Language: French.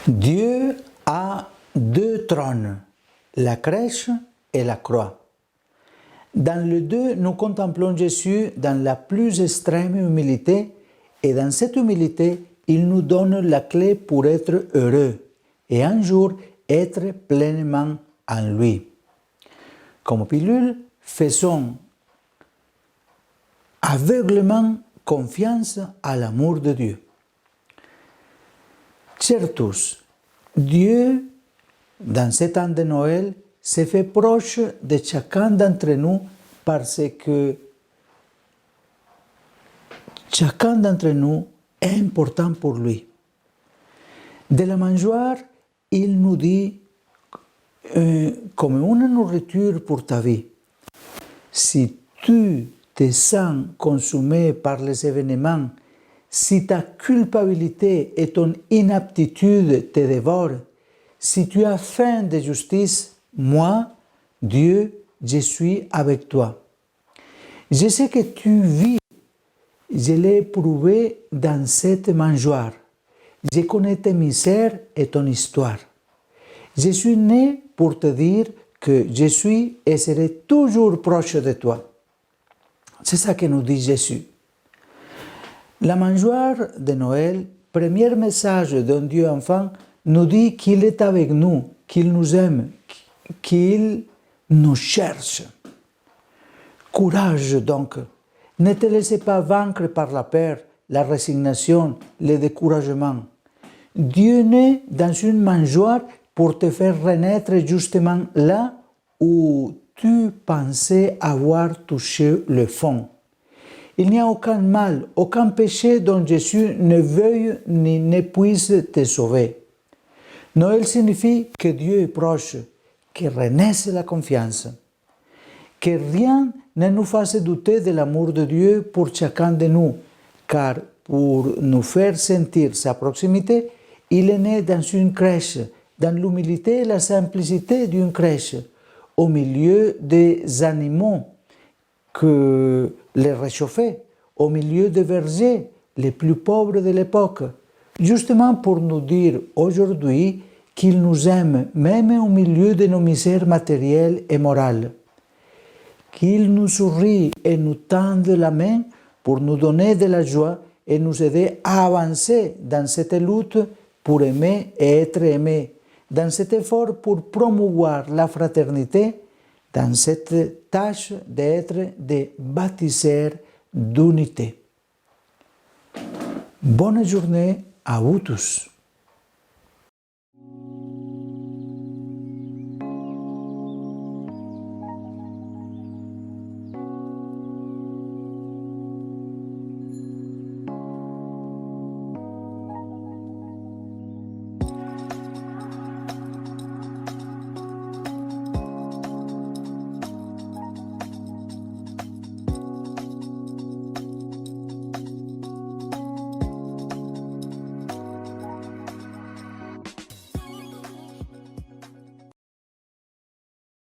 Dieu a deux trônes, la crèche et la croix. Dans les deux, nous contemplons Jésus dans la plus extrême humilité et dans cette humilité, il nous donne la clé pour être heureux et un jour être pleinement en lui. Comme pilule, faisons aveuglément confiance à l'amour de Dieu. Chers tous, Dieu, dans ce temps de Noël, se fait proche de chacun d'entre nous parce que chacun d'entre nous est important pour lui. De la mangeoire, il nous dit comme une nourriture pour ta vie. Si tu te sens consumé par les événements, si ta culpabilité et ton inaptitude te dévorent, si tu as faim de justice, moi, Dieu, je suis avec toi. Je sais que tu vis, je l'ai éprouvé dans cette mangeoire. Je connais tes misères et ton histoire. Je suis né pour te dire que je suis et serai toujours proche de toi. C'est ça que nous dit Jésus. La mangeoire de Noël, premier message d'un Dieu enfant, nous dit qu'il est avec nous, qu'il nous aime, qu'il nous cherche. Courage donc, ne te laissez pas vaincre par la peur, la résignation, le découragement. Dieu naît dans une mangeoire pour te faire renaître justement là où tu pensais avoir touché le fond. Il n'y a aucun mal, aucun péché dont Jésus ne veuille ni ne puisse te sauver. Noël signifie que Dieu est proche, que renaisse la confiance, que rien ne nous fasse douter de l'amour de Dieu pour chacun de nous, car pour nous faire sentir sa proximité, il est né dans une crèche, dans l'humilité et la simplicité d'une crèche, au milieu des animaux que les réchauffaient, au milieu des bergers les plus pauvres de l'époque, justement pour nous dire aujourd'hui qu'il nous aime même au milieu de nos misères matérielles et morales, qu'il nous sourit et nous tende la main pour nous donner de la joie et nous aider à avancer dans cette lutte pour aimer et être aimé, dans cet effort pour promouvoir la fraternité, dans cette tâche d'être des bâtisseurs d'unité. Bonne journée à vous tous.